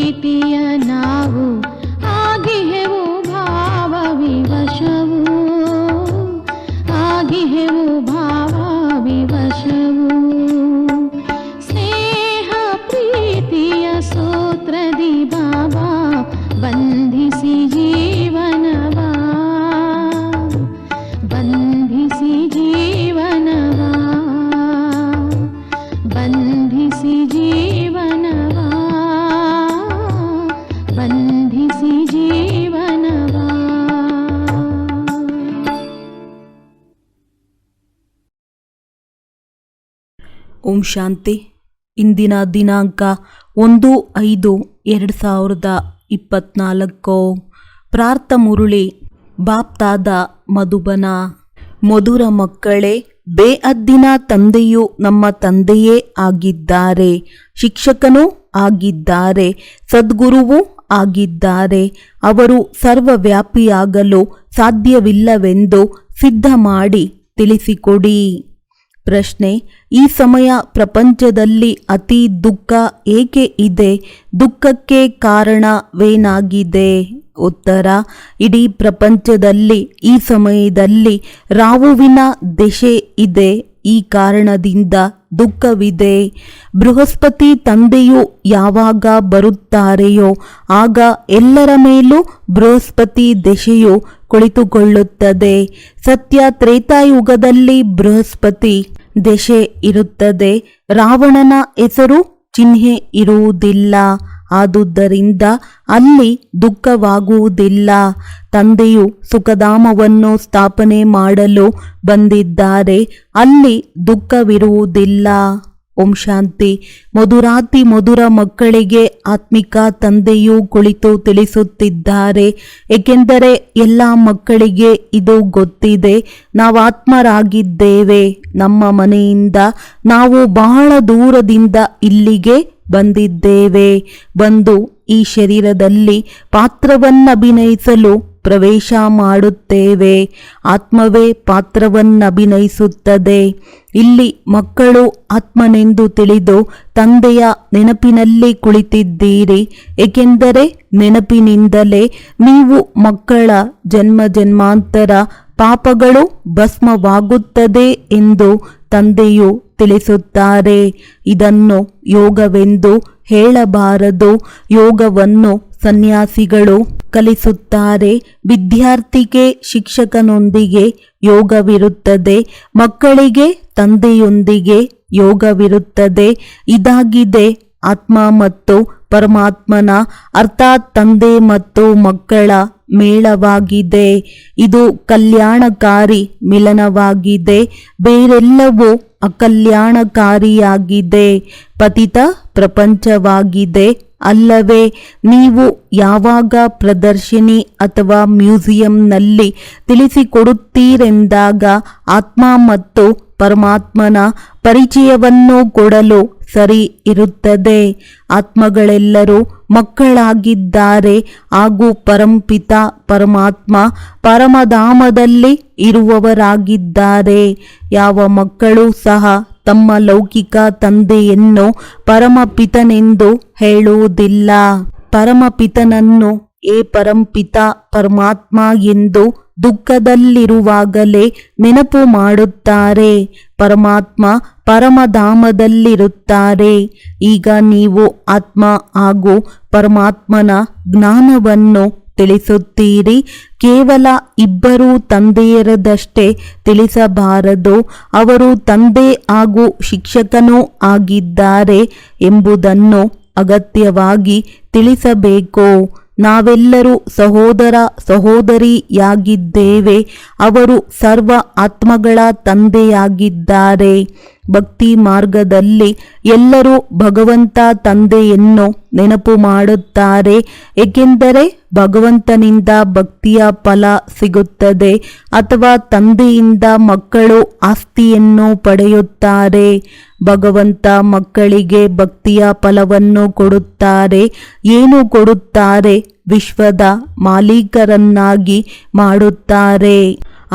ಪ್ರೀತಿಯ ನಾವು ಆಗಿಹೆವು ಭಾವ ವಿವಶವು, ಆಗಿಹೆವು ಭಾವ ವಿವಶವು. ಸ್ನೇಹ ಪ್ರೀತಿಯ ಸೂತ್ರದಿ ಬಾಬಾ ಬಂಧಿಸಿ ಜೀವನವ, ಬಂಧಿಸಿ ಜೀವನವ, ಬಂಧಿಸಿ ಜೀವನವ, ಬಂಧಿಸಿ ಜೀವನವ. ಓಂ ಶಾಂತಿ. ಇಂದಿನ ದಿನಾಂಕ 1/5/2024. ಪ್ರಾರ್ಥ ಮುರುಳಿ ಬಾಪ್ತಾದ ಮಧುಬನ. ಮಧುರ ಮಕ್ಕಳೇ, ಬೇಅದ್ದಿನ ತಂದೆಯು ನಮ್ಮ ತಂದೆಯೇ ಆಗಿದ್ದಾರೆ, ಶಿಕ್ಷಕನೂ ಆಗಿದ್ದಾರೆ, ಸದ್ಗುರುವೂ ಆಗಿದ್ದಾರೆ. ಅವರು ಸರ್ವವ್ಯಾಪಿಯಾಗಲು ಸಾಧ್ಯವಿಲ್ಲವೆಂದು ಸಿದ್ಧ ಮಾಡಿ ತಿಳಿಸಿಕೊಡಿ. ಪ್ರಶ್ನೆ: ಈ ಸಮಯ ಪ್ರಪಂಚದಲ್ಲಿ ಅತಿ ದುಃಖ ಏಕೆ ಇದೆ? ದುಃಖಕ್ಕೆ ಕಾರಣವೇನಾಗಿದೆ? ಉತ್ತರ: ಇಡೀ ಪ್ರಪಂಚದಲ್ಲಿ ಈ ಸಮಯದಲ್ಲಿ ರಾಹುವಿನ ದೆಸೆ ಇದೆ. ಈ ಕಾರಣದಿಂದ ದುಃಖವಿದೆ. ಬೃಹಸ್ಪತಿ ತಂದೆಯು ಯಾವಾಗ ಬರುತ್ತಾರೆಯೋ ಆಗ ಎಲ್ಲರ ಮೇಲೂ ಬೃಹಸ್ಪತಿ ದೆಸೆಯು ಕುಳಿತುಕೊಳ್ಳುತ್ತದೆ. ಸತ್ಯ ತ್ರೇತಾಯುಗದಲ್ಲಿ ಬೃಹಸ್ಪತಿ ದೆಸೆ ಇರುತ್ತದೆ. ರಾವಣನ ಹೆಸರು ಚಿಹ್ನೆ ಇರುವುದಿಲ್ಲ. ಆದುದರಿಂದ ಅಲ್ಲಿ ದುಃಖವಾಗುವುದಿಲ್ಲ. ತಂದೆಯು ಸುಖಧಾಮವನ್ನು ಸ್ಥಾಪನೆ ಮಾಡಲು ಬಂದಿದ್ದಾರೆ. ಅಲ್ಲಿ ದುಃಖವಿರುವುದಿಲ್ಲ. ಓಂ ಶಾಂತಿ. ಮಧುರಾತಿ ಮಧುರ ಮಕ್ಕಳಿಗೆ ಆತ್ಮಿಕ ತಂದೆಯು ಕುಳಿತು ತಿಳಿಸುತ್ತಿದ್ದಾರೆ. ಏಕೆಂದರೆ ಎಲ್ಲ ಮಕ್ಕಳಿಗೆ ಇದು ಗೊತ್ತಿದೆ, ನಾವು ಆತ್ಮರಾಗಿದ್ದೇವೆ. ನಮ್ಮ ಮನೆಯಿಂದ ನಾವು ಬಹಳ ದೂರದಿಂದ ಇಲ್ಲಿಗೆ ಬಂದಿದ್ದೇವೆ. ಬಂದು ಈ ಶರೀರದಲ್ಲಿ ಪಾತ್ರವನ್ನಭಿನಯಿಸಲು ಪ್ರವೇಶ ಮಾಡುತ್ತೇವೆ. ಆತ್ಮವೇ ಪಾತ್ರವನ್ನಭಿನಯಿಸುತ್ತದೆ. ಇಲ್ಲಿ ಮಕ್ಕಳು ಆತ್ಮನೆಂದು ತಿಳಿದು ತಂದೆಯ ನೆನಪಿನಲ್ಲಿ ಕುಳಿತಿದ್ದೀರಿ. ಏಕೆಂದರೆ ನೆನಪಿನಿಂದಲೇ ನೀವು ಮಕ್ಕಳ ಜನ್ಮ ಜನ್ಮಾಂತರ ಪಾಪಗಳು ಭಸ್ಮವಾಗುತ್ತದೆ ಎಂದು ತಂದೆಯು ತಿಳಿಸುತ್ತಾರೆ. ಇದನ್ನು ಯೋಗವೆಂದು ಹೇಳಬಾರದು. ಯೋಗವನ್ನು ಸನ್ಯಾಸಿಗಳು ಕಲಿಸುತ್ತಾರೆ. ವಿದ್ಯಾರ್ಥಿಗೆ ಶಿಕ್ಷಕನೊಂದಿಗೆ ಯೋಗವಿರುತ್ತದೆ, ಮಕ್ಕಳಿಗೆ ತಂದೆಯೊಂದಿಗೆ ಯೋಗವಿರುತ್ತದೆ. ಇದಾಗಿದೆ ಆತ್ಮ ಮತ್ತು ಪರಮಾತ್ಮನ ಅರ್ಥಾತ್ ತಂದೆ ಮತ್ತು ಮಕ್ಕಳ ಮೇಳವಾಗಿದೆ. ಇದು ಕಲ್ಯಾಣಕಾರಿ ಮಿಲನವಾಗಿದೆ. ಬೇರೆಲ್ಲವೂ ಅಕಲ್ಯಾಣಕಾರಿಯಾಗಿದೆ. ಪತಿತ ಪ್ರಪಂಚವಾಗಿದೆ ಅಲ್ಲವೇ? ನೀವು ಯಾವಾಗ ಪ್ರದರ್ಶಿನಿ ಅಥವಾ ಮ್ಯೂಸಿಯಂನಲ್ಲಿ ತಿಳಿಸಿಕೊಡುತ್ತೀರೆಂದಾಗ ಆತ್ಮ ಮತ್ತು ಪರಮಾತ್ಮನ ಪರಿಚಯವನ್ನು ಕೊಡಲು ಸರಿ ಇರುತ್ತದೆ. ಆತ್ಮಗಳೆಲ್ಲರೂ ಮಕ್ಕಳಾಗಿದ್ದಾರೆ ಹಾಗೂ ಪರಂಪಿತ ಪರಮಾತ್ಮ ಪರಮಧಾಮದಲ್ಲಿ ಇರುವವರಾಗಿದ್ದಾರೆ. ಯಾವ ಮಕ್ಕಳು ಸಹ ತಮ್ಮ ಲೌಕಿಕ ತಂದೆಯನ್ನು ಪರಮಪಿತನೆಂದು ಹೇಳುವುದಿಲ್ಲ. ಪರಮಪಿತನನ್ನು ಏ ಪರಂಪಿತ ಪರಮಾತ್ಮ ಎಂದು ದುಃಖದಲ್ಲಿರುವಾಗಲೇ ನೆನಪು ಮಾಡುತ್ತಾರೆ. ಪರಮಾತ್ಮ ಪರಮಧಾಮದಲ್ಲಿರುತ್ತಾರೆ. ಈಗ ನೀವು ಆತ್ಮ ಹಾಗೂ ಪರಮಾತ್ಮನ ಜ್ಞಾನವನ್ನು ತಿಳಿಸುತ್ತೀರಿ. ಕೇವಲ ಇಬ್ಬರು ತಂದೆಯರದಷ್ಟೇ ತಿಳಿಸಬಾರದು. ಅವರು ತಂದೆ ಹಾಗೂ ಶಿಕ್ಷಕನೂ ಆಗಿದ್ದಾರೆ ಎಂಬುದನ್ನು ಅಗತ್ಯವಾಗಿ ತಿಳಿಸಬೇಕು. ನಾವೆಲ್ಲರೂ ಸಹೋದರ ಸಹೋದರಿಯಾಗಿದ್ದೇವೆ. ಅವರು ಸರ್ವ ಆತ್ಮಗಳ ತಂದೆಯಾಗಿದ್ದಾರೆ. ಭಕ್ತಿ ಮಾರ್ಗದಲ್ಲಿ ಎಲ್ಲರೂ ಭಗವಂತ ತಂದೆಯನ್ನು ನೆನಪು ಮಾಡುತ್ತಾರೆ. ಏಕೆಂದರೆ ಭಗವಂತನಿಂದ ಭಕ್ತಿಯ ಫಲ ಸಿಗುತ್ತದೆ ಅಥವಾ ತಂದೆಯಿಂದ ಮಕ್ಕಳು ಆಸ್ತಿಯನ್ನು ಪಡೆಯುತ್ತಾರೆ. ಭಗವಂತ ಮಕ್ಕಳಿಗೆ ಭಕ್ತಿಯ ಫಲವನ್ನು ಕೊಡುತ್ತಾರೆ. ಏನು ಕೊಡುತ್ತಾರೆ? ವಿಶ್ವದ ಮಾಲೀಕರನ್ನಾಗಿ ಮಾಡುತ್ತಾರೆ.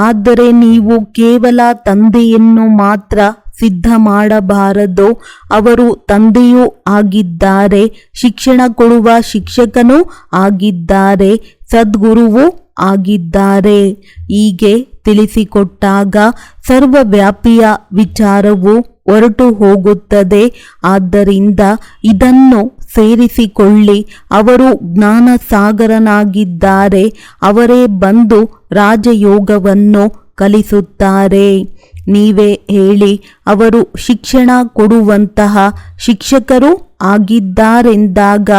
ಆದರೆ ನೀವು ಕೇವಲ ತಂದೆಯನ್ನು ಮಾತ್ರ ಸಿದ್ಧ ಮಾಡಬಾರದೋ ಅವರು ತಂದೆಯೂ ಆಗಿದ್ದಾರೆ, ಶಿಕ್ಷಣ ಕೊಡುವ ಶಿಕ್ಷಕನೂ ಆಗಿದ್ದಾರೆ, ಸದ್ಗುರುವೂ ಆಗಿದ್ದಾರೆ. ಹೀಗೆ ತಿಳಿಸಿಕೊಟ್ಟಾಗ ಸರ್ವವ್ಯಾಪಿಯ ವಿಚಾರವು ಹೊರಟು ಹೋಗುತ್ತದೆ. ಆದ್ದರಿಂದ ಇದನ್ನು ಸೇರಿಸಿಕೊಳ್ಳಿ. ಅವರು ಜ್ಞಾನ ಸಾಗರನಾಗಿದ್ದಾರೆ. ಅವರೇ ಬಂದು ರಾಜಯೋಗವನ್ನು ಕಲಿಸುತ್ತಾರೆ. ನೀವೇ ಹೇಳಿ, ಅವರು ಶಿಕ್ಷಣ ಕೊಡುವಂತಹ ಶಿಕ್ಷಕರು ಆಗಿದ್ದಾರೆಂದಾಗ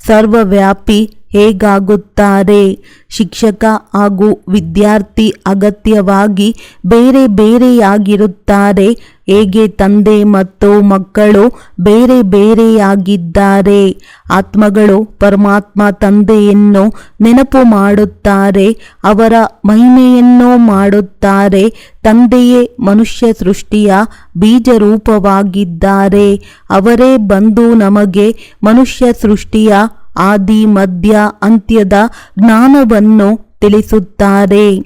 ಸರ್ವವ್ಯಾಪಿ ಹೇಗಾಗುತ್ತಾರೆ? ಶಿಕ್ಷಕ ಹಾಗೂ ವಿದ್ಯಾರ್ಥಿ ಅಗತ್ಯವಾಗಿ ಬೇರೆ ಬೇರೆಯಾಗಿರುತ್ತಾರೆ. ಹೇಗೆ ತಂದೆ ಮತ್ತು ಮಕ್ಕಳು ಬೇರೆ ಬೇರೆಯಾಗಿದ್ದಾರೆ. ಆತ್ಮಗಳು ಪರಮಾತ್ಮ ತಂದೆಯನ್ನು ನೆನಪು ಮಾಡುತ್ತಾರೆ, ಅವರ ಮಹಿಮೆಯನ್ನು ಮಾಡುತ್ತಾರೆ. ತಂದೆಯೇ ಮನುಷ್ಯ ಸೃಷ್ಟಿಯ ಬೀಜರೂಪವಾಗಿದ್ದಾರೆ. ಅವರೇ ಬಂದು ನಮಗೆ ಮನುಷ್ಯ ಸೃಷ್ಟಿಯ ಆದಿ ಮಧ್ಯ ಅಂತ್ಯದ ಜ್ಞಾನವನ್ನು ತಿಳಿಸುತ್ತಾರೆ.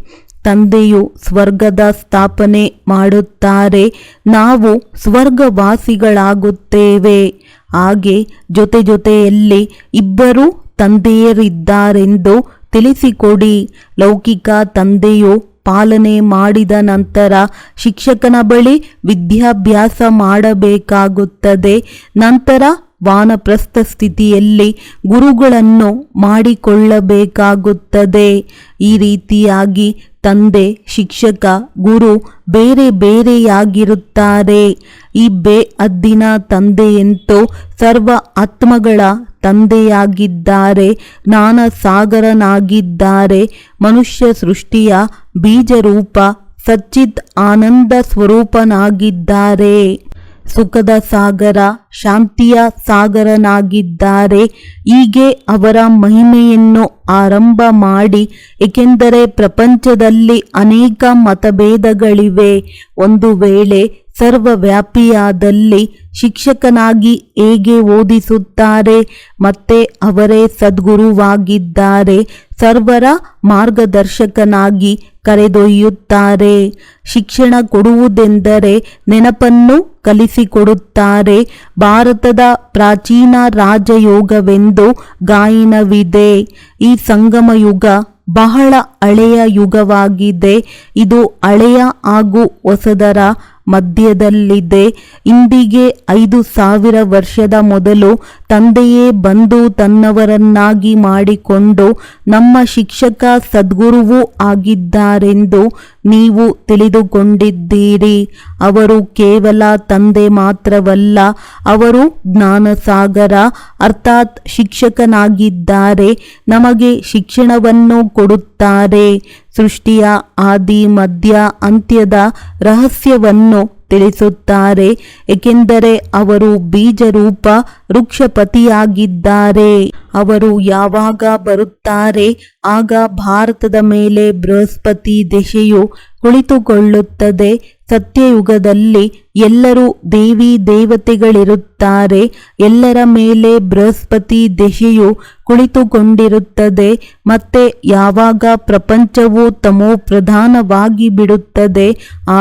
ತಂದೆಯು ಸ್ವರ್ಗದ ಸ್ಥಾಪನೆ ಮಾಡುತ್ತಾರೆ, ನಾವು ಸ್ವರ್ಗವಾಸಿಗಳಾಗುತ್ತೇವೆ. ಹಾಗೆ ಜೊತೆ ಜೊತೆಯಲ್ಲಿ ಇಬ್ಬರು ತಂದೆಯರಿದ್ದಾರೆಂದು ತಿಳಿಸಿಕೊಡಿ. ಲೌಕಿಕ ತಂದೆಯು ಪಾಲನೆ ಮಾಡಿದ ನಂತರ ಶಿಕ್ಷಕನ ಬಳಿ ವಿದ್ಯಾಭ್ಯಾಸ ಮಾಡಬೇಕಾಗುತ್ತದೆ. ನಂತರ ವಾನಪ್ರಸ್ಥ ಸ್ಥಿತಿಯಲ್ಲಿ ಗುರುಗಳನ್ನು ಮಾಡಿಕೊಳ್ಳಬೇಕಾಗುತ್ತದೆ. ಈ ರೀತಿಯಾಗಿ ತಂದೆ, ಶಿಕ್ಷಕ, ಗುರು ಬೇರೆ ಬೇರೆಯಾಗಿರುತ್ತಾರೆ. ಈ ಬೇಅದ್ದಿನ ತಂದೆಯಂತೂ ಸರ್ವ ಆತ್ಮಗಳ ತಂದೆಯಾಗಿದ್ದಾರೆ, ಜ್ಞಾನ ಸಾಗರನಾಗಿದ್ದಾರೆ. ಮನುಷ್ಯ ಸೃಷ್ಟಿಯ ಬೀಜರೂಪ ಸಚ್ಚಿತ್ ಆನಂದ ಸ್ವರೂಪನಾಗಿದ್ದಾರೆ. ಸುಖದ ಸಾಗರ, ಶಾಂತಿಯ ಸಾಗರನಾಗಿದ್ದಾರೆ. ಹೀಗೆ ಅವರ ಮಹಿಮೆಯನ್ನು ಆರಂಭ ಮಾಡಿ. ಏಕೆಂದರೆ ಪ್ರಪಂಚದಲ್ಲಿ ಅನೇಕ ಮತಭೇದಗಳಿವೆ. ಒಂದು ವೇಳೆ ಸರ್ವವ್ಯಾಪಿಯಾದಲ್ಲಿ ಶಿಕ್ಷಕನಾಗಿ ಹೇಗೆ ಓದಿಸುತ್ತಾರೆ? ಮತ್ತೆ ಅವರೇ ಸದ್ಗುರುವಾಗಿದ್ದಾರೆ, ಸರ್ವರ ಮಾರ್ಗದರ್ಶಕನಾಗಿ ಕರೆದೊಯ್ಯುತ್ತಾರೆ. ಶಿಕ್ಷಣ ಕೊಡುವುದೆಂದರೆ ನೆನಪನ್ನು ಕಲಿಸಿಕೊಡುತ್ತಾರೆ. ಭಾರತದ ಪ್ರಾಚೀನ ರಾಜಯೋಗವೆಂದು ಗಾಯನವಿದೆ. ಈ ಸಂಗಮ ಯುಗ ಬಹಳ ಹಳೆಯ ಯುಗವಾಗಿದೆ. ಇದು ಹಳೆಯ ಹಾಗೂ ಹೊಸದರ ಮಧ್ಯದಲ್ಲಿದೆ. ಇಂದಿಗೆ 5000 ವರ್ಷದ ಮೊದಲು ತಂದೆಯೇ ಬಂದು ತನ್ನವರನ್ನಾಗಿ ಮಾಡಿಕೊಂಡು ನಮ್ಮ ಶಿಕ್ಷಕ ಸದ್ಗುರುವೂ ಆಗಿದ್ದಾರೆಂದು ನೀವು ತಿಳಿದುಕೊಂಡಿದ್ದೀರಿ. ಅವರು ಕೇವಲ ತಂದೆ ಮಾತ್ರವಲ್ಲ, ಅವರು ಜ್ಞಾನಸಾಗರ ಅರ್ಥಾತ್ ಶಿಕ್ಷಕನಾಗಿದ್ದಾರೆ. ನಮಗೆ ಶಿಕ್ಷಣವನ್ನು ಕೊಡುತ್ತಾರೆ. ಸೃಷ್ಟಿಯ ಆದಿ ಮಧ್ಯ ಅಂತ್ಯದ ರಹಸ್ಯವನ್ನು ತಿಳಿಸುತ್ತಾರೆ. ಏಕೆಂದರೆ ಅವರು ಬೀಜರೂಪ ವೃಕ್ಷಪತಿಯಾಗಿದ್ದಾರೆ. ಅವರು ಯಾವಾಗ ಬರುತ್ತಾರೆ ಆಗ ಭಾರತದ ಮೇಲೆ ಬೃಹಸ್ಪತಿ ದೆಸೆಯು ಕುಳಿತುಕೊಳ್ಳುತ್ತದೆ. ಸತ್ಯಯುಗದಲ್ಲಿ ಎಲ್ಲರೂ ದೇವಿ ದೇವತೆಗಳಿರುತ್ತಾರೆ. ಎಲ್ಲರ ಮೇಲೆ ಬೃಹಸ್ಪತಿ ದೆಸೆಯು ಕುಳಿತುಕೊಂಡಿರುತ್ತದೆ. ಮತ್ತೆ ಯಾವಾಗ ಪ್ರಪಂಚವು ತಮೋ ಪ್ರಧಾನವಾಗಿ ಬಿಡುತ್ತದೆ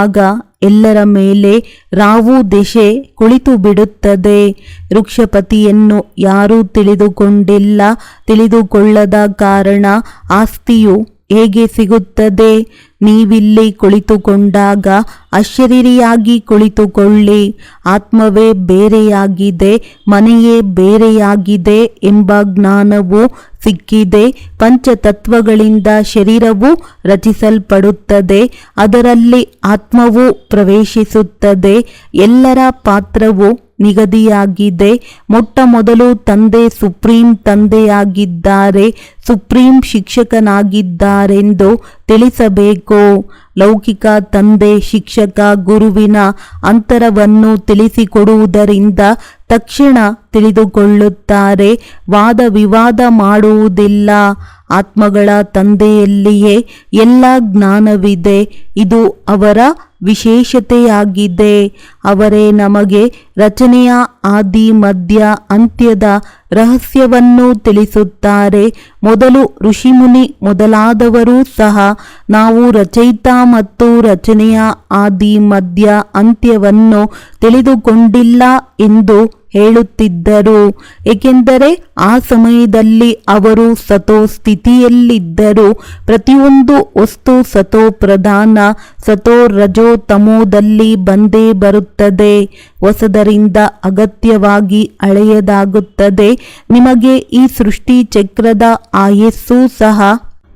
ಆಗ ಎಲ್ಲರ ಮೇಲೆ ರಾವು ದೆಸೆ ಕುಳಿತು ಬಿಡುತ್ತದೆ. ವೃಕ್ಷಪತಿಯನ್ನು ಯಾರೂ ತಿಳಿದುಕೊಂಡಿಲ್ಲ. ತಿಳಿದುಕೊಳ್ಳದ ಕಾರಣ ಆಸ್ತಿಯು ಹೇಗೆ ಸಿಗುತ್ತದೆ? ನೀವಿಲ್ಲಿ ಕುಳಿತುಕೊಂಡಾಗ ಅಶರೀರಿಯಾಗಿ ಕುಳಿತುಕೊಳ್ಳಿ. ಆತ್ಮವೇ ಬೇರೆಯಾಗಿದೆ, ಮನೆಯೇ ಬೇರೆಯಾಗಿದೆ ಎಂಬ ಜ್ಞಾನವು ಸಿಕ್ಕಿದೆ. ಪಂಚತತ್ವಗಳಿಂದ ಶರೀರವು ರಚಿಸಲ್ಪಡುತ್ತದೆ, ಅದರಲ್ಲಿ ಆತ್ಮವು ಪ್ರವೇಶಿಸುತ್ತದೆ. ಎಲ್ಲರ ಪಾತ್ರವು ನಿಗದಿಯಾಗಿದೆ. ಮೊಟ್ಟ ಮೊದಲು ತಂದೆ ಸುಪ್ರೀಂ ತಂದೆಯಾಗಿದ್ದಾರೆ, ಸುಪ್ರೀಂ ಶಿಕ್ಷಕನಾಗಿದ್ದಾರೆಂದು ತಿಳಿಸಬೇಕು. ಲೌಕಿಕ ತಂದೆ ಶಿಕ್ಷಕ ಗುರುವಿನ ಅಂತರವನ್ನು ತಿಳಿಸಿಕೊಡುವುದರಿಂದ ತಕ್ಷಣ ತಿಳಿದುಕೊಳ್ಳುತ್ತಾರೆ. ವಾದ ವಿವಾದ ಮಾಡುವುದಿಲ್ಲ. ಆತ್ಮಗಳ ತಂದೆಯಲ್ಲಿಯೇ ಎಲ್ಲ ಜ್ಞಾನವಿದೆ. ಇದು ಅವರ ವಿಶೇಷತೆಯಾಗಿದೆ. ಅವರೇ ನಮಗೆ ರಚನೆಯ ಆದಿ ಮಧ್ಯ ಅಂತ್ಯದ ರಹಸ್ಯವನ್ನು ತಿಳಿಸುತ್ತಾರೆ. ಮೊದಲು ಋಷಿಮುನಿ ಮೊದಲಾದವರೂ ಸಹ ನಾವು ರಚಯಿತ ಮತ್ತು ರಚನೆಯ ಆದಿ ಮಧ್ಯ ಅಂತ್ಯವನ್ನು ತಿಳಿದುಕೊಂಡಿಲ್ಲ ಎಂದು ಹೇಳುತ್ತಿದ್ದರು. ಏಕೆಂದರೆ ಆ ಸಮಯದಲ್ಲಿ ಅವರು ಸತೋ ಸ್ಥಿತಿಯಲ್ಲಿದ್ದರು. ಪ್ರತಿಯೊಂದು ವಸ್ತು ಸತೋ ಪ್ರಧಾನ, ಸತೋ ರಜೋ ತಮೋದಲ್ಲಿ ಬಂದೇ ಬರುತ್ತದೆ. ಹೊಸದರಿಂದ ಅಗತ್ಯವಾಗಿ ಹಳೆಯದಾಗುತ್ತದೆ. ನಿಮಗೆ ಈ ಸೃಷ್ಟಿ ಚಕ್ರದ ಆಯಸ್ಸು ಸಹ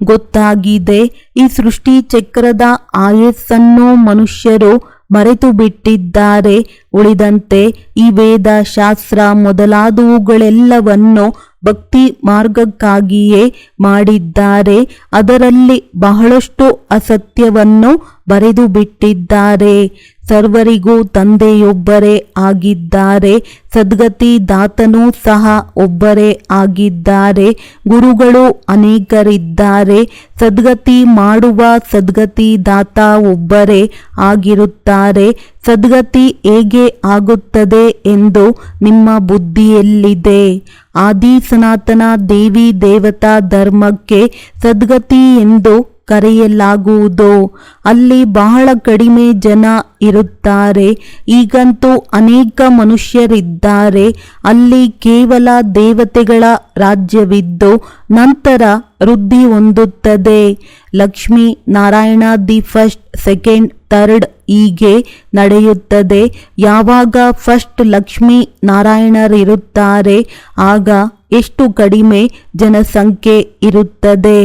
ಗೊತ್ತಾಗಿದೆ. ಈ ಸೃಷ್ಟಿ ಚಕ್ರದ ಆಯಸ್ಸನ್ನು ಮನುಷ್ಯರು ಮರೆತು ಬಿಟ್ಟಿದ್ದಾರೆ. ಉಳಿದಂತೆ ಈ ವೇದ ಶಾಸ್ತ್ರ ಮೊದಲಾದವುಗಳೆಲ್ಲವನ್ನು ಭಕ್ತಿ ಮಾರ್ಗಕ್ಕಾಗಿಯೇ ಮಾಡಿದ್ದಾರೆ. ಅದರಲ್ಲಿ ಬಹಳಷ್ಟು ಅಸತ್ಯವನ್ನು ಬರೆದು ಬಿಟ್ಟಿದ್ದಾರೆ. ಸರ್ವರಿಗೂ ತಂದೆಯೊಬ್ಬರೇ ಆಗಿದ್ದಾರೆ. ಸದ್ಗತಿ ದಾತನೂ ಸಹ ಒಬ್ಬರೇ ಆಗಿದ್ದಾರೆ. ಗುರುಗಳು ಅನೇಕರಿದ್ದಾರೆ. ಸದ್ಗತಿ ಮಾಡುವ ಸದ್ಗತಿ ದಾತ ಒಬ್ಬರೇ ಆಗಿರುತ್ತಾರೆ. ಸದ್ಗತಿ ಹೇಗೆ ಆಗುತ್ತದೆ ಎಂದು ನಿಮ್ಮ ಬುದ್ಧಿಯಲ್ಲಿದೆ. ಆದಿ ಸನಾತನ ದೇವಿ ದೇವತಾ ಧರ್ಮಕ್ಕೆ ಸದ್ಗತಿ ಎಂದು ಕರೆಯಲಾಗುವುದು. ಅಲ್ಲಿ ಬಹಳ ಕಡಿಮೆ ಜನ ಇರುತ್ತಾರೆ. ಈಗಂತೂ ಅನೇಕ ಮನುಷ್ಯರಿದ್ದಾರೆ. ಅಲ್ಲಿ ಕೇವಲ ದೇವತೆಗಳ ರಾಜ್ಯವಿದ್ದು ನಂತರ ವೃದ್ಧಿ ಹೊಂದುತ್ತದೆ. Lakshmi Narayana the first, second, third ಹೀಗೆ ನಡೆಯುತ್ತದೆ. ಯಾವಾಗ ಫಸ್ಟ್ ಲಕ್ಷ್ಮೀ ನಾರಾಯಣರಿರುತ್ತಾರೆ ಆಗ ಎಷ್ಟು ಕಡಿಮೆ ಜನಸಂಖ್ಯೆ ಇರುತ್ತದೆ.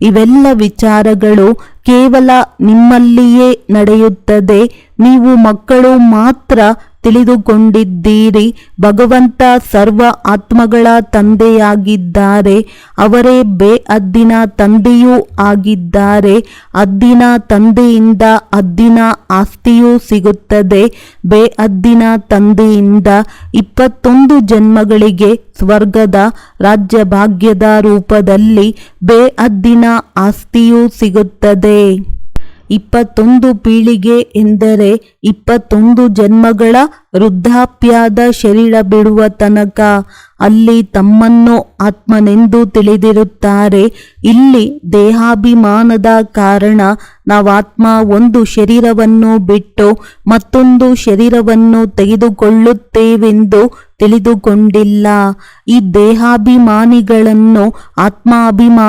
ಇವೆಲ್ಲ ವಿಚಾರಗಳು ಕೇವಲ ನಿಮ್ಮಲ್ಲಿಯೇ ನಡೆಯುತ್ತದೆ. ನೀವು ಮಕ್ಕಳು ಮಾತ್ರ ತಿಳಿದುಕೊಂಡಿದ್ದೀರಿ. ಭಗವಂತ ಸರ್ವ ಆತ್ಮಗಳ ತಂದೆಯಾಗಿದ್ದಾರೆ. ಅವರೇ ಬೇಅದ್ದಿನ ತಂದೆಯೂ ಆಗಿದ್ದಾರೆ. ಅದ್ದಿನ ತಂದೆಯಿಂದ ಅದ್ದಿನ ಆಸ್ತಿಯೂ ಸಿಗುತ್ತದೆ. ಬೇಅದ್ದಿನ ತಂದೆಯಿಂದ 21 ಜನ್ಮಗಳಿಗೆ ಸ್ವರ್ಗದ ರಾಜ್ಯಭಾಗ್ಯದ ರೂಪದಲ್ಲಿ ಬೇಅದ್ದಿನ ಆಸ್ತಿಯೂ ಸಿಗುತ್ತದೆ. 21 ಪೀಳಿಗೆ ಎಂದರೆ 21 ಜನ್ಮಗಳ ವೃದ್ಧಾಪ್ಯದ ಶರೀರ ಬಿಡುವ ತನಕ. ಅಲ್ಲಿ ತಮ್ಮನ್ನು ಆತ್ಮನೆಂದು ತಿಳಿದಿರುತ್ತಾರೆ. ಇಲ್ಲಿ ದೇಹಾಭಿಮಾನದ ಕಾರಣ ನಾವಾತ್ಮ ಒಂದು ಶರೀರವನ್ನು ಬಿಟ್ಟು ಮತ್ತೊಂದು ಶರೀರವನ್ನು ತೆಗೆದುಕೊಳ್ಳುತ್ತೇವೆಂದು ತಿಳಿದುಕೊಂಡಿಲ್ಲ. ಈ ದೇಹಾಭಿಮಾನಿಗಳನ್ನು ಆತ್ಮಾಭಿಮಾನಿಗಳನ್ನಾಗಿ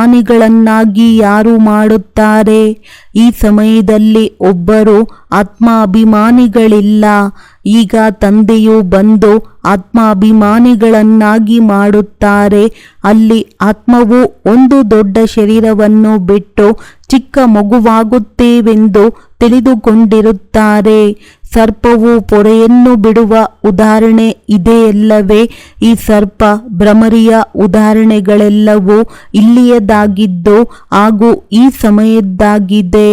ಯಾರು ಮಾಡುತ್ತಾರೆ? ಈ ಸಮಯದಲ್ಲಿ ಒಬ್ಬರು ಆತ್ಮಾಭಿಮಾನಿಗಳಿಲ್ಲ. ಈಗ ತಂದೆಯು ಬಂದು ಆತ್ಮಾಭಿಮಾನಿಗಳನ್ನಾಗಿ ಮಾಡುತ್ತಾರೆ. ಅಲ್ಲಿ ಆತ್ಮವು ಒಂದು ದೊಡ್ಡ ಶರೀರವನ್ನು ಬಿಟ್ಟು ಚಿಕ್ಕ ಮಗುವಾಗುತ್ತೇವೆಂದು ತಿಳಿದುಕೊಂಡಿರುತ್ತಾರೆ. ಸರ್ಪವು ಪೊರೆಯನ್ನು ಬಿಡುವ ಉದಾಹರಣೆ ಇದೆಯಲ್ಲವೇ? ಈ ಸರ್ಪ ಭ್ರಮರಿಯ ಉದಾಹರಣೆಗಳೆಲ್ಲವೂ ಇಲ್ಲಿಯದಾಗಿದ್ದು ಹಾಗೂ ಈ ಸಮಯದ್ದಾಗಿದೆ.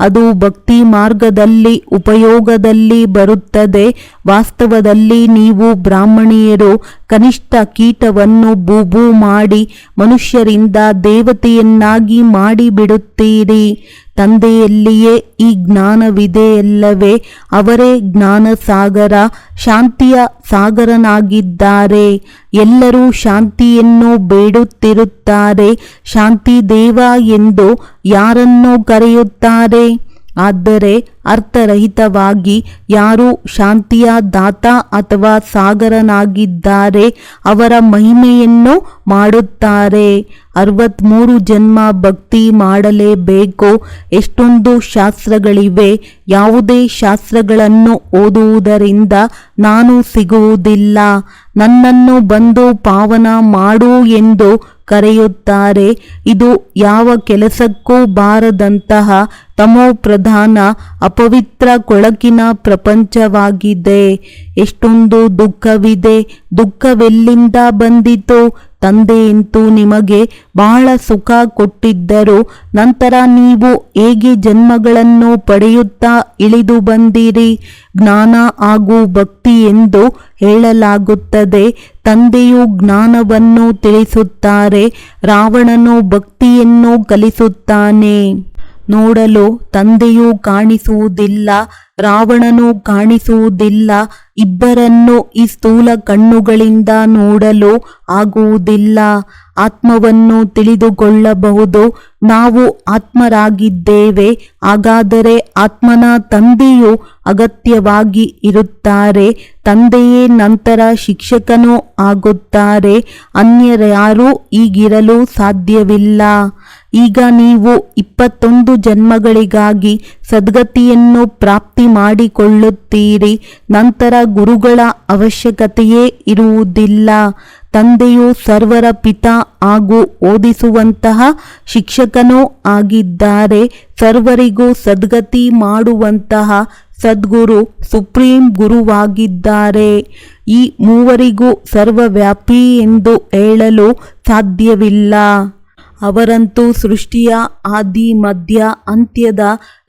ಅದು ಭಕ್ತಿ ಮಾರ್ಗದಲ್ಲಿ ಉಪಯೋಗದಲ್ಲಿ ಬರುತ್ತದೆ. ವಾಸ್ತವದಲ್ಲಿ ನೀವು ಬ್ರಾಹ್ಮಣಿಯರು ಕನಿಷ್ಠ ಕೀಟವನ್ನು ಬೂಬು ಮಾಡಿ ಮನುಷ್ಯರಿಂದ ದೇವತೆಯನ್ನಾಗಿ ಮಾಡಿಬಿಡುತ್ತೀರಿ. ತಂದೆಯಲ್ಲಿಯೇ ಈ ಜ್ಞಾನವಿದೆಯಲ್ಲವೇ? ಅವರೇ ಜ್ಞಾನ ಸಾಗರ, ಶಾಂತಿಯ ಸಾಗರನಾಗಿದ್ದಾರೆ. ಎಲ್ಲರೂ ಶಾಂತಿಯನ್ನು ಬೇಡುತ್ತಿರುತ್ತಾರೆ. ಶಾಂತಿ ದೇವ ಎಂದು ಯಾರನ್ನು ಕರೆಯುತ್ತಾರೆ? ಆದರೆ ಅರ್ಥರಹಿತವಾಗಿ ಯಾರು ಶಾಂತಿಯ ದಾತ ಅಥವಾ ಸಾಗರನಾಗಿದ್ದಾರೆ ಅವರ ಮಹಿಮೆಯನ್ನು ಮಾಡುತ್ತಾರೆ. 63 ಜನ್ಮ ಭಕ್ತಿ ಮಾಡಲೇಬೇಕು. ಎಷ್ಟೊಂದು ಶಾಸ್ತ್ರಗಳಿವೆ. ಯಾವುದೇ ಶಾಸ್ತ್ರಗಳನ್ನು ಓದುವುದರಿಂದ ನಾನು ಸಿಗುವುದಿಲ್ಲ. ನನ್ನನ್ನು ಬಂದು ಪಾವನ ಮಾಡು ಎಂದು ಕರೆಯುತ್ತಾರೆ. ಇದು ಯಾವ ಕೆಲಸಕ್ಕೂ ಬಾರದಂತಹ ತಮೋ ಪ್ರಧಾನ ಅಪವಿತ್ರ ಕೊಳಕಿನ ಪ್ರಪಂಚವಾಗಿದೆ. ಎಷ್ಟೊಂದು ದುಃಖವಿದೆ. ದುಃಖವೆಲ್ಲಿಂದ ಬಂದಿತು? ತಂದೆಯಂತೂ ನಿಮಗೆ ಬಹಳ ಸುಖ ಕೊಟ್ಟಿದ್ದರು. ನಂತರ ನೀವು ಹೇಗೆ ಜನ್ಮಗಳನ್ನು ಪಡೆಯುತ್ತಾ ಇಳಿದು ಬಂದಿರಿ? ಜ್ಞಾನ ಹಾಗೂ ಭಕ್ತಿ ಎಂದು ಹೇಳಲಾಗುತ್ತದೆ. ತಂದೆಯು ಜ್ಞಾನವನ್ನು ತಿಳಿಸುತ್ತಾರೆ. ರಾವಣನು ಭಕ್ತಿಯನ್ನು ಕಲಿಸುತ್ತಾನೆ. ನೋಡಲು ತಂದೆಯು ಕಾಣಿಸುವುದಿಲ್ಲ, ರಾವಣನು ಕಾಣಿಸುವುದಿಲ್ಲ. ಇಬ್ಬರನ್ನು ಈ ಸ್ಥೂಲ ಕಣ್ಣುಗಳಿಂದ ನೋಡಲು ಆಗುವುದಿಲ್ಲ. ಆತ್ಮವನ್ನು ತಿಳಿದುಕೊಳ್ಳಬಹುದು. ನಾವು ಆತ್ಮರಾಗಿದ್ದೇವೆ. ಹಾಗಾದರೆ ಆತ್ಮನ ತಂದೆಯು ಅಗತ್ಯವಾಗಿ ಇರುತ್ತಾರೆ. ತಂದೆಯೇ ನಂತರ ಶಿಕ್ಷಕನೂ ಆಗುತ್ತಾರೆ. ಅನ್ಯರ್ಯಾರೂ ಈಗಿರಲು ಸಾಧ್ಯವಿಲ್ಲ. ಈಗ ನೀವು 21 ಜನ್ಮಗಳಿಗಾಗಿ ಸದ್ಗತಿಯನ್ನು ಪ್ರಾಪ್ತಿ ಮಾಡಿಕೊಳ್ಳುತ್ತೀರಿ. ನಂತರ ಗುರುಗಳ ಅವಶ್ಯಕತೆಯೇ ಇರುವುದಿಲ್ಲ. ತಂದೆಯು ಸರ್ವರ ಪಿತಾ ಹಾಗೂ ಓದಿಸುವಂತಹ ಶಿಕ್ಷಕನೂ ಆಗಿದ್ದಾರೆ. ಸರ್ವರಿಗೂ ಸದ್ಗತಿ ಮಾಡುವಂತಹ ಸದ್ಗುರು ಸುಪ್ರೀಂ ಗುರುವಾಗಿದ್ದಾರೆ. ಈ ಮೂವರಿಗೂ ಸರ್ವವ್ಯಾಪಿ ಎಂದು ಹೇಳಲು ಸಾಧ್ಯವಿಲ್ಲ. ಅವರಂತೂ ಸೃಷ್ಟಿಯ ಆದಿ ಮಧ್ಯ ಅಂತ್ಯದ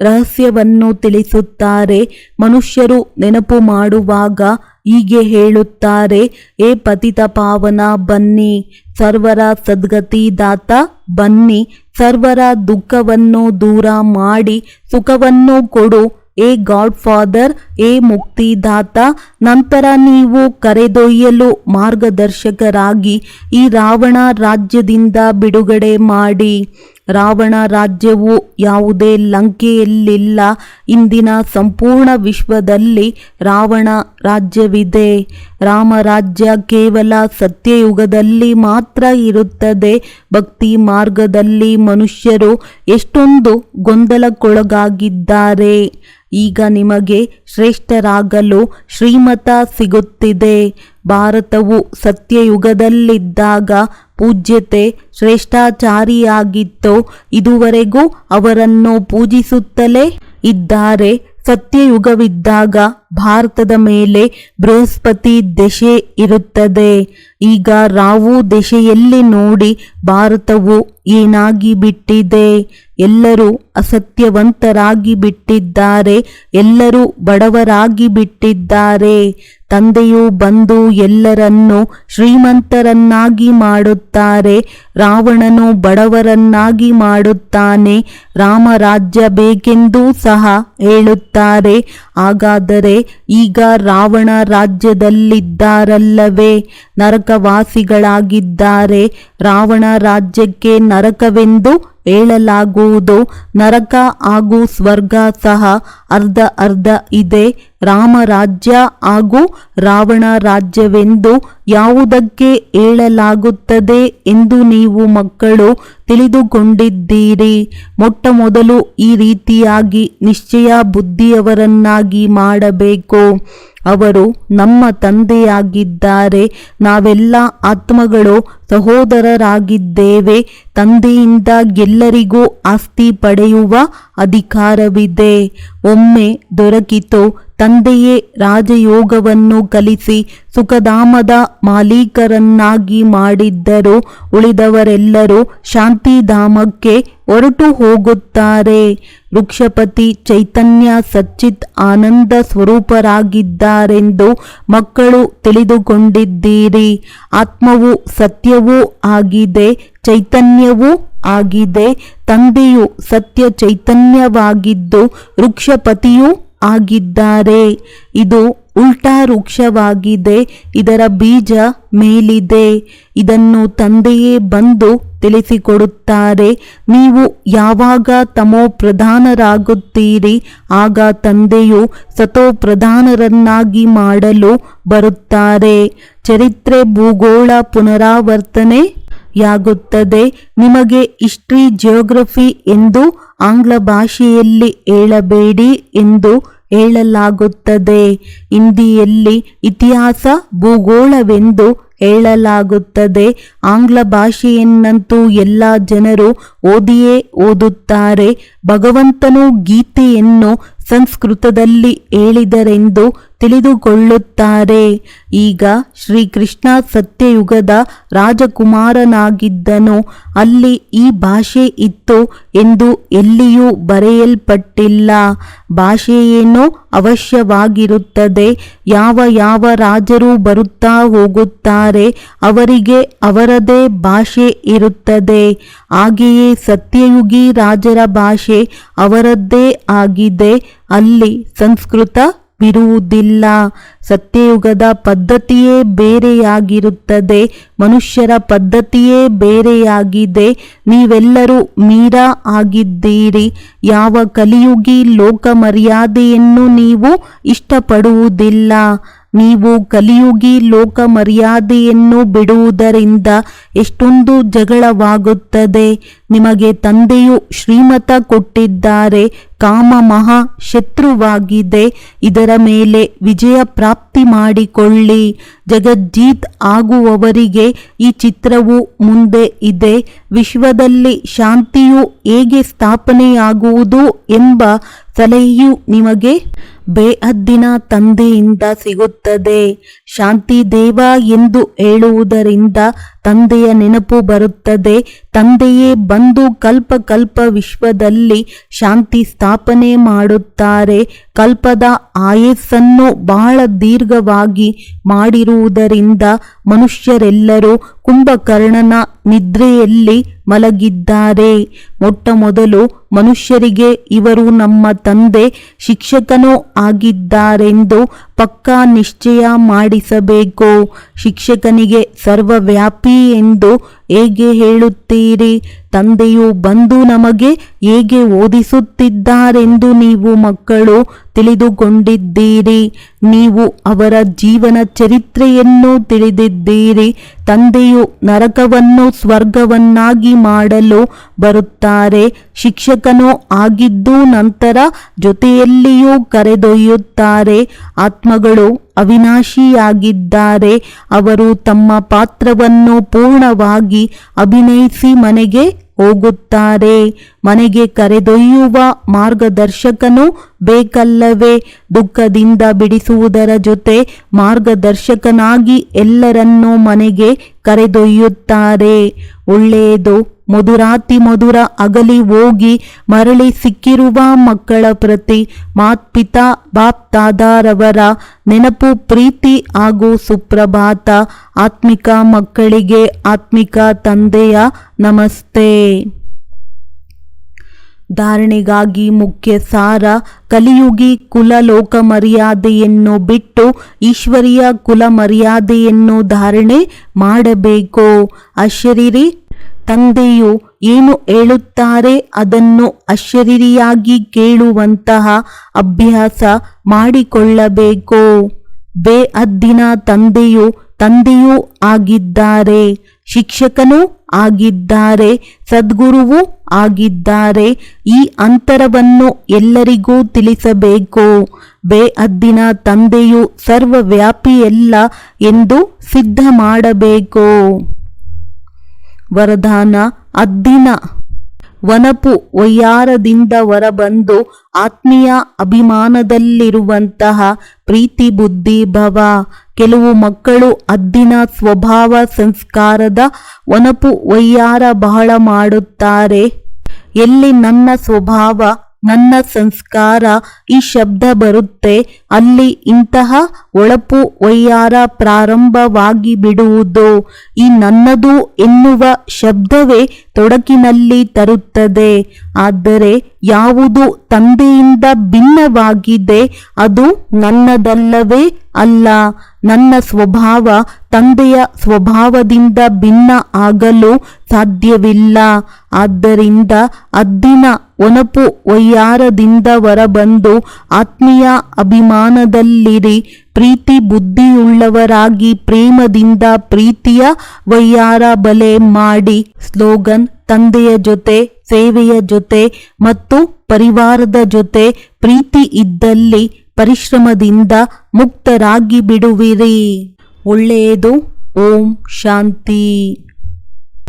ರಹಸ್ಯವನ್ನು ತಿಳಿಸುತ್ತಾರೆ. ಮನುಷ್ಯರು ನೆನಪು ಮಾಡುವಾಗ ಹೀಗೆ ಹೇಳುತ್ತಾರೆ, ಏ ಪತಿತ ಪಾವನ ಬನ್ನಿ, ಸರ್ವರ ಸದ್ಗತಿದಾತ ಬನ್ನಿ, ಸರ್ವರ ದುಃಖವನ್ನು ದೂರ ಮಾಡಿ ಸುಖವನ್ನು ಕೊಡು, ಏ ಗಾಡ್ ಫಾದರ್, ಏ ಮುಕ್ತಿದಾತ. ನಂತರ ನೀವು ಕರೆದೊಯ್ಯಲು ಮಾರ್ಗದರ್ಶಕರಾಗಿ ಈ ರಾವಣ ರಾಜ್ಯದಿಂದ ಬಿಡುಗಡೆ ಮಾಡಿ. ರಾವಣ ರಾಜ್ಯವು ಯಾವುದೇ ಲಂಕೆಯಲ್ಲಿಲ್ಲ. ಇಂದಿನ ಸಂಪೂರ್ಣ ವಿಶ್ವದಲ್ಲಿ ರಾವಣ ರಾಜ್ಯವಿದೆ. ರಾಮರಾಜ್ಯ ಕೇವಲ ಸತ್ಯಯುಗದಲ್ಲಿ ಮಾತ್ರ ಇರುತ್ತದೆ. ಭಕ್ತಿ ಮಾರ್ಗದಲ್ಲಿ ಮನುಷ್ಯರು ಎಷ್ಟೊಂದು ಗೊಂದಲಕ್ಕೊಳಗಾಗಿದ್ದಾರೆ. ಈಗ ನಿಮಗೆ ಶ್ರೇಷ್ಠರಾಗಲು ಶ್ರೀಮತ ಸಿಗುತ್ತಿದೆ. ಭಾರತವು ಸತ್ಯಯುಗದಲ್ಲಿದ್ದಾಗ ಪೂಜ್ಯತೆ ಶ್ರೇಷ್ಠಾಚಾರಿಯಾಗಿತ್ತು. ಇದುವರೆಗೂ ಅವರನ್ನು ಪೂಜಿಸುತ್ತಲೇ ಇದ್ದಾರೆ. ಸತ್ಯಯುಗವಿದ್ದಾಗ ಭಾರತದ ಮೇಲೆ ಬೃಹಸ್ಪತಿ ದಶೆ ಇರುತ್ತದೆ. ಈಗ ರಾಹು ದಶೆಯಲ್ಲಿ ನೋಡಿ ಭಾರತವು ಏನಾಗಿ ಬಿಟ್ಟಿದೆ. ಎಲ್ಲರೂ ಅಸತ್ಯವಂತರಾಗಿ ಬಿಟ್ಟಿದ್ದಾರೆ. ಎಲ್ಲರೂ ಬಡವರಾಗಿ ಬಿಟ್ಟಿದ್ದಾರೆ. ತಂದೆಯು ಬಂದು ಎಲ್ಲರನ್ನೂ ಶ್ರೀಮಂತರನ್ನಾಗಿ ಮಾಡುತ್ತಾರೆ. ರಾವಣನು ಬಡವರನ್ನಾಗಿ ಮಾಡುತ್ತಾನೆ. ರಾಮರಾಜ್ಯ ಬೇಕೆಂದೂ ಸಹ ಹೇಳುತ್ತಾರೆ. ಹಾಗಾದರೆ ಈಗ ರಾವಣ ರಾಜ್ಯದಲ್ಲಿದ್ದಾರಲ್ಲವೇ? ನರಕವಾಸಿಗಳಾಗಿದ್ದಾರೆ. ರಾವಣ ರಾಜ್ಯಕ್ಕೆ ನರಕವೆಂದು ಹೇಳಲಾಗುವುದು. ನರಕ ಹಾಗೂ ಸ್ವರ್ಗ ಸಹ ಅರ್ಧ ಅರ್ಧ ಇದೆ. ರಾಮರಾಜ್ಯ ಹಾಗೂ ರಾವಣ ರಾಜ್ಯವೆಂದು ಯಾವುದಕ್ಕೆ ಹೇಳಲಾಗುತ್ತದೆ ಎಂದು ನೀವು ಮಕ್ಕಳು ತಿಳಿದುಕೊಂಡಿದ್ದೀರಿ. ಮೊಟ್ಟ ಮೊದಲು ಈ ರೀತಿಯಾಗಿ ನಿಶ್ಚಯ ಬುದ್ಧಿಯವರನ್ನಾಗಿ ಮಾಡಬೇಕು. ಅವರು ನಮ್ಮ ತಂದೆಯಾಗಿದ್ದಾರೆ. ನಾವೆಲ್ಲ ಆತ್ಮಗಳು ಸಹೋದರರಾಗಿದ್ದೇವೆ. ತಂದೆಯಿಂದ ಎಲ್ಲರಿಗೂ ಆಸ್ತಿ ಪಡೆಯುವ ಅಧಿಕಾರವಿದೆ. ಒಮ್ಮೆ ದೊರಕಿತು. ತಂದೆಯೇ ರಾಜಯೋಗವನ್ನು ಕಲಿಸಿ ಸುಖಧಾಮದ ಮಾಲೀಕರನ್ನಾಗಿ ಮಾಡಿದ್ದರು. ಉಳಿದವರೆಲ್ಲರೂ ಶಾಂತಿಧಾಮಕ್ಕೆ ಹೊರಟು ಹೋಗುತ್ತಾರೆ. ವೃಕ್ಷಪತಿ ಚೈತನ್ಯ ಸಚ್ಚಿತ್ ಆನಂದ ಸ್ವರೂಪರಾಗಿದ್ದಾರೆಂದು ಮಕ್ಕಳು ತಿಳಿದುಕೊಂಡಿದ್ದೀರಿ. ಆತ್ಮವು ಸತ್ಯವೂ ಆಗಿದೆ, ಚೈತನ್ಯವೂ ಆಗಿದೆ. ತಂದೆಯು ಸತ್ಯ ಚೈತನ್ಯವಾಗಿದ್ದು ವೃಕ್ಷಪತಿಯೂ ಆಗಿದ್ದಾರೆ. ಇದು ಉಲ್ಟಾ ವೃಕ್ಷವಾಗಿದೆ. ಇದರ ಬೀಜ ಮೇಲಿದೆ. ಇದನ್ನು ತಂದೆಯೇ ಬಂದು ತಿಳಿಸಿಕೊಡುತ್ತಾರೆ. ನೀವು ಯಾವಾಗ ತಮೋ ಪ್ರಧಾನರಾಗುತ್ತೀರಿ ಆಗ ತಂದೆಯು ಸತೋ ಪ್ರಧಾನರನ್ನಾಗಿ ಮಾಡಲು ಬರುತ್ತಾರೆ. ಚರಿತ್ರೆ ಭೂಗೋಳ ಪುನರಾವರ್ತನೆ ಯಾಗುತ್ತದೆ. ನಿಮಗೆ ಹಿಸ್ಟ್ರಿ ಜಿಯೋಗ್ರಫಿ ಎಂದು ಆಂಗ್ಲ ಭಾಷೆಯಲ್ಲಿ ಹೇಳಬೇಡಿ ಎಂದು ಹೇಳಲಾಗುತ್ತದೆ. ಹಿಂದಿಯಲ್ಲಿ ಇತಿಹಾಸ ಭೂಗೋಳವೆಂದು ಹೇಳಲಾಗುತ್ತದೆ. ಆಂಗ್ಲ ಭಾಷೆಯನ್ನಂತೂ ಎಲ್ಲ ಜನರು ಓದಿಯೇ ಓದುತ್ತಾರೆ. ಭಗವಂತನು ಗೀತೆಯನ್ನು ಸಂಸ್ಕೃತದಲ್ಲಿ ಹೇಳಿದರೆಂದು ತಿಳಿದುಕೊಳ್ಳುತ್ತಾರೆ. ಈಗ ಶ್ರೀಕೃಷ್ಣ ಸತ್ಯಯುಗದ ರಾಜಕುಮಾರನಾಗಿದ್ದನು. ಅಲ್ಲಿ ಈ ಭಾಷೆ ಇತ್ತು ಎಂದು ಎಲ್ಲಿಯೂ ಬರೆಯಲ್ಪಟ್ಟಿಲ್ಲ. ಭಾಷೆಯೇನೋ ಅವಶ್ಯವಾಗಿರುತ್ತದೆ. ಯಾವ ಯಾವ ರಾಜರು ಬರುತ್ತಾ ಹೋಗುತ್ತಾರೆ ಅವರಿಗೆ ಅವರದೇ ಭಾಷೆ ಇರುತ್ತದೆ. ಹಾಗೆಯೇ ಸತ್ಯಯುಗಿ ರಾಜರ ಭಾಷೆ ಅವರದ್ದೇ ಆಗಿದೆ. ಅಲ್ಲಿ ಸಂಸ್ಕೃತ ವಿರುವುದಿಲ್ಲ. ಸತ್ಯಯುಗದ ಪದ್ಧತಿಯೇ ಬೇರೆಯಾಗಿರುತ್ತದೆ, ಮನುಷ್ಯರ ಪದ್ಧತಿಯೇ ಬೇರೆಯಾಗಿದೆ. ನೀವೆಲ್ಲರೂ ಮೀರಾ ಆಗಿದ್ದೀರಿ. ಯಾವ ಕಲಿಯುಗಿ ಲೋಕ ಮರ್ಯಾದೆಯನ್ನು ನೀವು ಇಷ್ಟಪಡುವುದಿಲ್ಲ. ನೀವು ಕಲಿಯುಗಿ ಲೋಕ ಮರ್ಯಾದೆಯನ್ನು ಬಿಡುವುದರಿಂದ ಎಷ್ಟೊಂದು ಜಗಳವಾಗುತ್ತದೆ. ನಿಮಗೆ ತಂದೆಯು ಶ್ರೀಮತ ಕೊಟ್ಟಿದ್ದಾರೆ, ಕಾಮ ಮಹಾ ಶತ್ರುವಾಗಿದೆ, ಇದರ ಮೇಲೆ ವಿಜಯ ಪ್ರಾಪ್ತಿ ಮಾಡಿಕೊಳ್ಳಿ. ಜಗಜ್ಜೀತ್ ಆಗುವವರಿಗೆ ಈ ಚಿತ್ರವು ಮುಂದೆ ಇದೆ. ವಿಶ್ವದಲ್ಲಿ ಶಾಂತಿಯು ಹೇಗೆ ಸ್ಥಾಪನೆಯಾಗುವುದು ಎಂಬ ಸಲಹೆಯು ನಿಮಗೆ ಬೇಹದ್ದಿನ ತಂದೆಯಿಂದ ಸಿಗುತ್ತದೆ. ಶಾಂತಿ ದೇವ ಎಂದು ಹೇಳುವುದರಿಂದ ತಂದೆಯ ನೆನಪು ಬರುತ್ತದೆ. ತಂದೆಯೇ ಬಂದು ಕಲ್ಪ ಕಲ್ಪ ವಿಶ್ವದಲ್ಲಿ ಶಾಂತಿ ಸ್ಥಾಪನೆ ಮಾಡುತ್ತಾರೆ. ಕಲ್ಪದ ಆಯಸ್ಸನ್ನು ಬಹಳ ದೀರ್ಘವಾಗಿ ಮಾಡಿರುವುದರಿಂದ ಮನುಷ್ಯರೆಲ್ಲರೂ ಕುಂಭಕರ್ಣನ ನಿದ್ರೆಯಲ್ಲಿ ಮಲಗಿದ್ದಾರೆ. ಮೊಟ್ಟ ಮೊದಲು ಮನುಷ್ಯರಿಗೆ ಇವರು ನಮ್ಮ ತಂದೆ ಶಿಕ್ಷಕನೂ ಆಗಿದ್ದಾರೆಂದು ಪಕ್ಕಾ ನಿಶ್ಚಯ ಮಾಡಿಸಬೇಕು. ಶಿಕ್ಷಕನಿಗೆ ಸರ್ವವ್ಯಾಪಿ ಎಂದು ಹೇಗೆ ಹೇಳುತ್ತೀರಿ? ತಂದೆಯು ಬಂದು ನಮಗೆ ಹೇಗೆ ಓದಿಸುತ್ತಿದ್ದಾರೆಂದು ನೀವು ಮಕ್ಕಳು ತಿಳಿದುಕೊಂಡಿದ್ದೀರಿ. ನೀವು ಅವರ ಜೀವನ ಚರಿತ್ರೆಯನ್ನು ತಿಳಿದಿದ್ದೀರಿ. ತಂದೆಯು ನರಕವನ್ನು ಸ್ವರ್ಗವನ್ನಾಗಿ ಮಾಡಲು ಬರುತ್ತಾರೆ. ಶಿಕ್ಷಕನು ಆಗಿದ್ದು ನಂತರ ಜೊತೆಯಲ್ಲಿಯೂ ಕರೆದೊಯ್ಯುತ್ತಾರೆ. ಆತ್ಮಗಳು ಅವಿನಾಶಿಯಾಗಿದ್ದಾರೆ. ಅವರು ತಮ್ಮ ಪಾತ್ರವನ್ನು ಪೂರ್ಣವಾಗಿ ಅಭಿನಯಿಸಿ ಮನೆಗೆ ಹೋಗುತ್ತಾರೆ. ಮನೆಗೆ ಕರೆದೊಯ್ಯುವ ಮಾರ್ಗದರ್ಶಕನು ಬೇಕಲ್ಲವೇ? ದುಃಖದಿಂದ ಬಿಡಿಸುವುದರ ಜೊತೆ ಮಾರ್ಗದರ್ಶಕನಾಗಿ ಎಲ್ಲರನ್ನೂ ಮನೆಗೆ ಕರೆದೊಯ್ಯುತ್ತಾರೆ. ಒಳ್ಳೆಯದು. ಮಧುರಾತಿ ಮಧುರ ಅಗಲಿ ಹೋಗಿ ಮರಳಿ ಸಿಕ್ಕಿರುವ ಮಕ್ಕಳ ಪ್ರತಿ ಮಾತ್ಪಿತಾ ಬಾಪ್ ದಾದಾರವರ ನೆನಪು, ಪ್ರೀತಿ ಹಾಗೂ ಸುಪ್ರಭಾತ. ಆತ್ಮಿಕ ಮಕ್ಕಳಿಗೆ ಆತ್ಮಿಕ ತಂದೆಯ ನಮಸ್ತೆ. ಧಾರಣೆಗಾಗಿ ಮುಖ್ಯ ಸಾರ: ಕಲಿಯುಗಿ ಕುಲ ಲೋಕ ಮರ್ಯಾದೆಯನ್ನು ಬಿಟ್ಟು ಈಶ್ವರೀಯ ಕುಲ ಮರ್ಯಾದೆಯನ್ನು ಧಾರಣೆ ಮಾಡಬೇಕು. ಅಶರೀರಿ ತಂದೆಯು ಏನು ಹೇಳುತ್ತಾರೆ ಅದನ್ನು ಅಶರೀರಿಯಾಗಿ ಕೇಳುವಂತಹ ಅಭ್ಯಾಸ ಮಾಡಿಕೊಳ್ಳಬೇಕು. ಬೇಹದ್ದಿನ ತಂದೆಯೂ ಆಗಿದ್ದಾರೆ, ಶಿಕ್ಷಕನೂ ಆಗಿದ್ದಾರೆ, ಸದ್ಗುರುವೂ ಆಗಿದ್ದಾರೆ. ಈ ಅಂತರವನ್ನು ಎಲ್ಲರಿಗೂ ತಿಳಿಸಬೇಕು. ಬೇಹದ್ದಿನ ತಂದೆಯು ಸರ್ವವ್ಯಾಪಿಯಲ್ಲ ಎಂದು ಸಿದ್ಧ ಮಾಡಬೇಕು. ವರದಾನ: ಅದ್ದಿನ ವನಪು ವಯ್ಯಾರದಿಂದ ಹೊರಬಂದು ಆತ್ಮೀಯ ಅಭಿಮಾನದಲ್ಲಿರುವಂತಹ ಪ್ರೀತಿ ಬುದ್ಧಿ ಭವ. ಕೆಲವು ಮಕ್ಕಳು ಅದ್ದಿನ ಸ್ವಭಾವ ಸಂಸ್ಕಾರದ ವನಪು ವಯ್ಯಾರ ಬಹಳ ಮಾಡುತ್ತಾರೆ. ಎಲ್ಲಿ ನನ್ನ ಸ್ವಭಾವ, ನನ್ನ ಸಂಸ್ಕಾರ ಈ ಶಬ್ದ ಬರುತ್ತೆ, ಅಲ್ಲಿ ಇಂತಹ ಒಳಪು ವಯ್ಯಾರ ಪ್ರಾರಂಭವಾಗಿ ಬಿಡುವುದು. ಈ ನನ್ನದು ಎನ್ನುವ ಶಬ್ದವೇ ತೊಡಕಿನಲ್ಲಿ ತರುತ್ತದೆ. ಆದರೆ ಯಾವುದು ತಂದೆಯಿಂದ ಭಿನ್ನವಾಗಿದೆ ಅದು ನನ್ನದಲ್ಲವೇ ಅಲ್ಲ. ನನ್ನ ಸ್ವಭಾವ ತಂದೆಯ ಸ್ವಭಾವದಿಂದ ಭಿನ್ನ ಆಗಲು ಸಾಧ್ಯವಿಲ್ಲ. ಆದ್ದರಿಂದ ಅದ್ದಿನ ಒನಪು ವಯ್ಯಾರದಿಂದ ಹೊರಬಂದು ಆತ್ಮೀಯ ಅಭಿಮಾನದಲ್ಲಿರಿ. ಪ್ರೀತಿ ಬುದ್ಧಿಯುಳ್ಳವರಾಗಿ ಪ್ರೇಮದಿಂದ ಪ್ರೀತಿಯ ವಯ್ಯಾರ ಬಲೆ ಮಾಡಿ. ಸ್ಲೋಗನ್: ತಂದೆಯ ಜೊತೆ, ಸೇವೆಯ ಜೊತೆ ಮತ್ತು ಪರಿವಾರದ ಜೊತೆ ಪ್ರೀತಿ ಇದ್ದಲ್ಲಿ ಪರಿಶ್ರಮದಿಂದ ಮುಕ್ತರಾಗಿ ಬಿಡುವಿರಿ. ಒಳ್ಳೆಯದು. ಓಂ ಶಾಂತಿ.